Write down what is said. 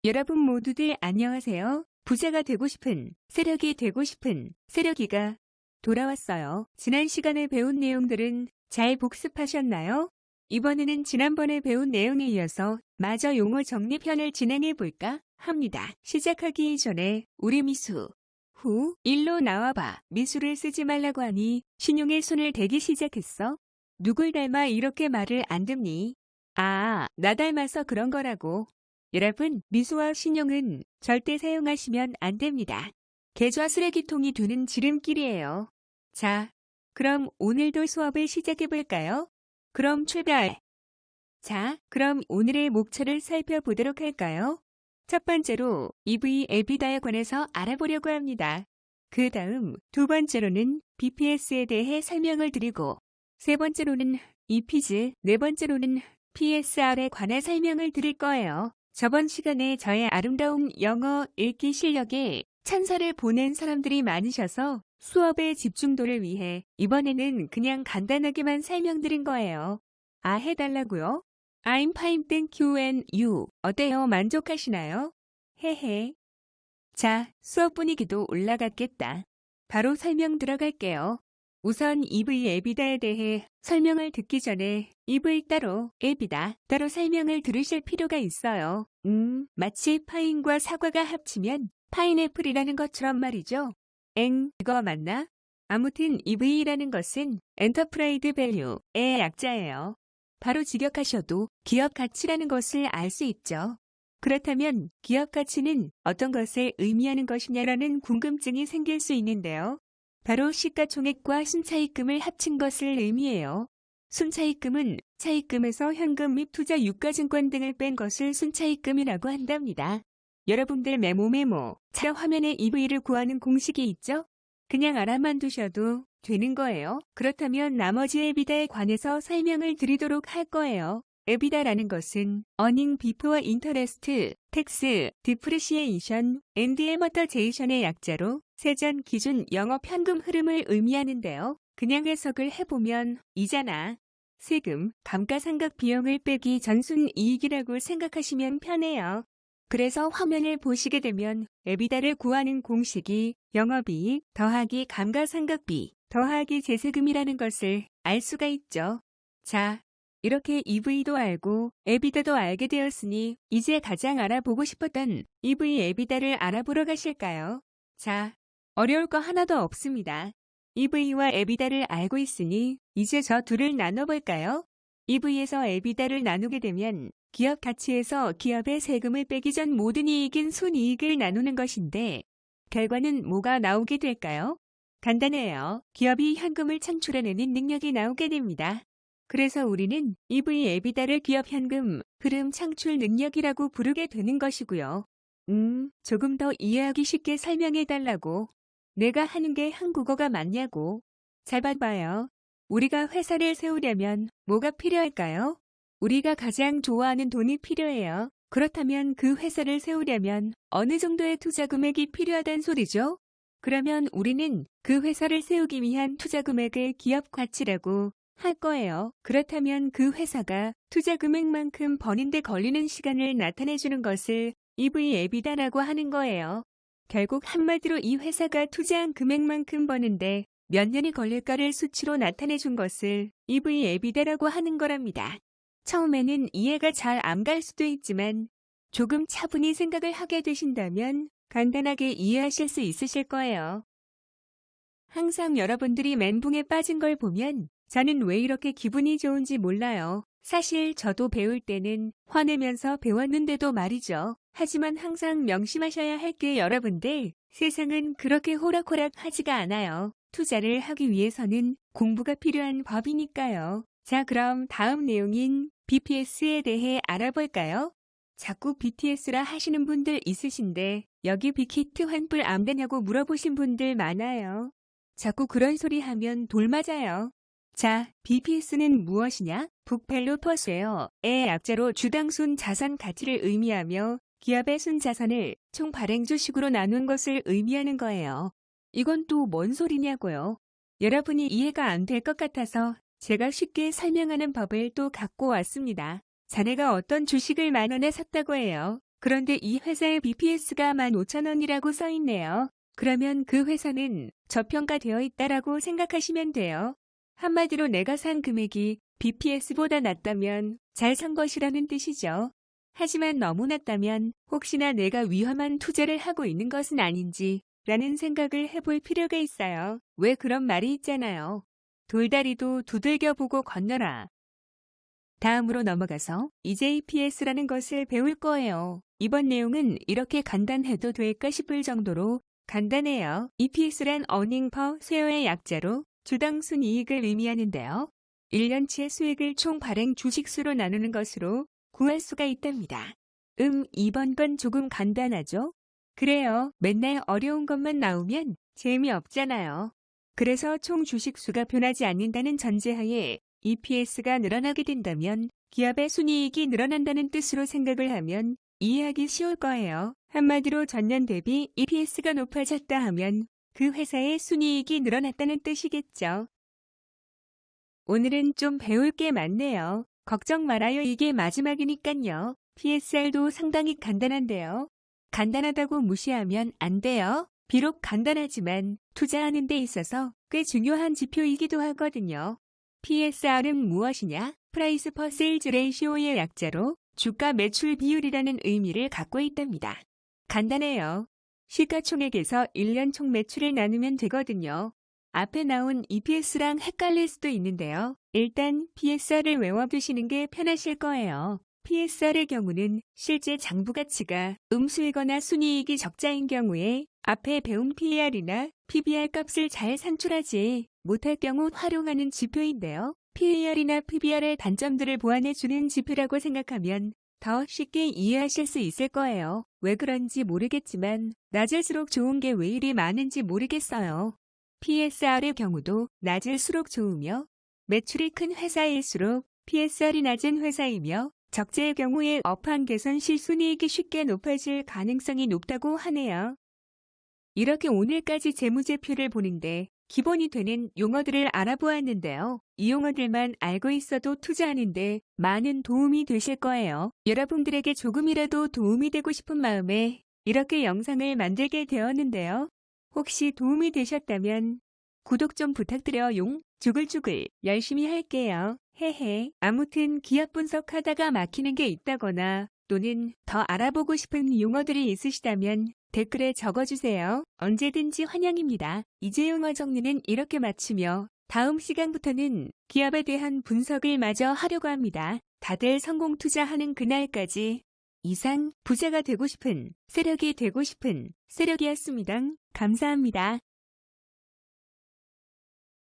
여러분 모두들 안녕하세요. 부자가 되고 싶은, 세력이 되고 싶은 세력이가 돌아왔어요. 지난 시간에 배운 내용들은 잘 복습하셨나요? 이번에는 지난번에 배운 내용에 이어서 마저 용어 정리편을 진행해 볼까 합니다. 시작하기 전에 우리 미수, 일로 나와봐. 미수를 쓰지 말라고 하니 신용의 손을 대기 시작했어. 누굴 닮아 이렇게 말을 안 듣니? 아, 나 닮아서 그런 거라고. 여러분, 미수와 신용은 절대 사용하시면 안 됩니다. 계좌 쓰레기통이 되는 지름길이에요. 자, 그럼 오늘도 수업을 시작해 볼까요? 그럼 출발! 자, 그럼 오늘의 목차를 살펴보도록 할까요? 첫 번째로 EV 에비다에 관해서 알아보려고 합니다. 그 다음 두 번째로는 BPS에 대해 설명을 드리고, 세 번째로는 EPS, 네 번째로는 PSR에 관해 설명을 드릴 거예요. 저번 시간에 저의 아름다운 영어 읽기 실력에 찬사를 보낸 사람들이 많으셔서 수업의 집중도를 위해 이번에는 그냥 간단하게만 설명드린 거예요. 아, 해달라고요? I'm fine, thank you and you. 어때요? 만족하시나요? 헤헤. 자, 수업 분위기도 올라갔겠다. 바로 설명 들어갈게요. 우선 EV 에비다에 대해 설명을 듣기 전에 EV 따로, 에비다 따로 설명을 들으실 필요가 있어요. 마치 파인과 사과가 합치면 파인애플이라는 것처럼 말이죠. 이거 맞나? 아무튼 EV라는 것은 엔터프라이즈 밸류의 약자예요. 바로 직역하셔도 기업 가치라는 것을 알 수 있죠. 그렇다면 기업 가치는 어떤 것을 의미하는 것이냐라는 궁금증이 생길 수 있는데요. 바로 시가총액과 순차입금을 합친 것을 의미해요. 순차입금은 차입금에서 현금 및 투자 유가증권 등을 뺀 것을 순차입금이라고 한답니다. 여러분들 메모. 차 화면에 EV를 구하는 공식이 있죠? 그냥 알아만 두셔도 되는 거예요. 그렇다면 나머지 에비다에 관해서 설명을 드리도록 할 거예요. 에비다라는 것은 Earning Before Interest, Tax, Depreciation, and Amortization의 약자로 세전 기준 영업 현금 흐름을 의미하는데요. 그냥 해석을 해보면 이자나 세금, 감가상각 비용을 빼기 전 순이익이라고 생각하시면 편해요. 그래서 화면을 보시게 되면 에비다를 구하는 공식이 영업이익 더하기 감가상각비 더하기 재세금이라는 것을 알 수가 있죠. 자, 이렇게 EV도 알고 에비다도 알게 되었으니 이제 가장 알아보고 싶었던 EV 에비다를 알아보러 가실까요? 자, 어려울 거 하나도 없습니다. EV와 에비다를 알고 있으니 이제 저 둘을 나눠볼까요? EV에서 에비다를 나누게 되면 기업 가치에서 기업의 세금을 빼기 전 모든 이익인 순이익을 나누는 것인데 결과는 뭐가 나오게 될까요? 간단해요. 기업이 현금을 창출해내는 능력이 나오게 됩니다. 그래서 우리는 EV 에비다를 기업 현금 흐름 창출 능력이라고 부르게 되는 것이고요. 조금 더 이해하기 쉽게 설명해달라고. 내가 하는 게 한국어가 맞냐고. 잘 봐봐요. 우리가 회사를 세우려면 뭐가 필요할까요? 우리가 가장 좋아하는 돈이 필요해요. 그렇다면 그 회사를 세우려면 어느 정도의 투자 금액이 필요하단 소리죠? 그러면 우리는 그 회사를 세우기 위한 투자 금액을 기업 가치라고 할 거예요. 그렇다면 그 회사가 투자 금액만큼 버는데 걸리는 시간을 나타내주는 것을 EV 에비다라고 하는 거예요. 결국 한마디로 이 회사가 투자한 금액만큼 버는데 몇 년이 걸릴까를 수치로 나타내준 것을 EV 에비다라고 하는 거랍니다. 처음에는 이해가 잘 안 갈 수도 있지만 조금 차분히 생각을 하게 되신다면 간단하게 이해하실 수 있으실 거예요. 항상 여러분들이 멘붕에 빠진 걸 보면 저는 왜 이렇게 기분이 좋은지 몰라요. 사실 저도 배울 때는 화내면서 배웠는데도 말이죠. 하지만 항상 명심하셔야 할 게 여러분들, 세상은 그렇게 호락호락 하지가 않아요. 투자를 하기 위해서는 공부가 필요한 법이니까요. 자, 그럼 다음 내용인 BPS에 대해 알아볼까요? 자꾸 BTS라 하시는 분들 있으신데 여기 빅히트 환불 안 되냐고 물어보신 분들 많아요. 자꾸 그런 소리 하면 돌 맞아요. 자, BPS는 무엇이냐? 북밸류 퍼쉐어의 약자로 주당 순 자산 가치를 의미하며 기업의 순 자산을 총 발행주식으로 나눈 것을 의미하는 거예요. 이건 또 뭔 소리냐고요? 여러분이 이해가 안 될 것 같아서 제가 쉽게 설명하는 법을 또 갖고 왔습니다. 자네가 어떤 주식을 10,000원에 샀다고 해요. 그런데 이 회사의 BPS가 15,000원이라고 써 있네요. 그러면 그 회사는 저평가되어 있다라고 생각하시면 돼요. 한마디로 내가 산 금액이 BPS보다 낮다면 잘 산 것이라는 뜻이죠. 하지만 너무 낮다면 혹시나 내가 위험한 투자를 하고 있는 것은 아닌지 라는 생각을 해볼 필요가 있어요. 왜 그런 말이 있잖아요. 돌다리도 두들겨 보고 건너라. 다음으로 넘어가서 EJPS라는 것을 배울 거예요. 이번 내용은 이렇게 간단해도 될까 싶을 정도로 간단해요. EPS란 Earning per Share의 약자로 주당 순이익을 의미하는데요. 1년치의 수익을 총 발행 주식수로 나누는 것으로 구할 수가 있답니다. 2번 건 조금 간단하죠? 그래요. 맨날 어려운 것만 나오면 재미없잖아요. 그래서 총 주식수가 변하지 않는다는 전제하에 EPS가 늘어나게 된다면 기업의 순이익이 늘어난다는 뜻으로 생각을 하면 이해하기 쉬울 거예요. 한마디로 전년 대비 EPS가 높아졌다 하면 그 회사의 순이익이 늘어났다는 뜻이겠죠. 오늘은 좀 배울 게 많네요. 걱정 말아요. 이게 마지막이니깐요. PSR도 상당히 간단한데요. 간단하다고 무시하면 안 돼요. 비록 간단하지만 투자하는 데 있어서 꽤 중요한 지표이기도 하거든요. PSR은 무엇이냐? Price per Sales Ratio의 약자로 주가 매출 비율이라는 의미를 갖고 있답니다. 간단해요. 시가총액에서 1년 총 매출을 나누면 되거든요. 앞에 나온 EPS랑 헷갈릴 수도 있는데요. 일단 PSR을 외워두시는 게 편하실 거예요. PSR의 경우는 실제 장부 가치가 음수이거나 순이익이 적자인 경우에 앞에 배운 PER이나 PBR 값을 잘 산출하지 못할 경우 활용하는 지표인데요. PER이나 PBR의 단점들을 보완해주는 지표라고 생각하면 더 쉽게 이해하실 수 있을 거예요. 왜 그런지 모르겠지만 낮을수록 좋은 게 왜 이리 많은지 모르겠어요. PSR의 경우도 낮을수록 좋으며 매출이 큰 회사일수록 PSR이 낮은 회사이며 적재의 경우에 업황 개선 시 순이익이 쉽게 높아질 가능성이 높다고 하네요. 이렇게 오늘까지 재무제표를 보는데 기본이 되는 용어들을 알아보았는데요. 이 용어들만 알고 있어도 투자하는데 많은 도움이 되실 거예요. 여러분들에게 조금이라도 도움이 되고 싶은 마음에 이렇게 영상을 만들게 되었는데요. 혹시 도움이 되셨다면 구독 좀 부탁드려요. 쭈글쭈글 열심히 할게요. 헤헤. 아무튼 기업 분석하다가 막히는 게 있다거나 또는 더 알아보고 싶은 용어들이 있으시다면 댓글에 적어주세요. 언제든지 환영입니다. 이제 용어 정리는 이렇게 마치며 다음 시간부터는 기업에 대한 분석을 마저 하려고 합니다. 다들 성공 투자하는 그날까지 이상 부자가 되고 싶은 세력이 되고 싶은 세력이었습니다. 감사합니다.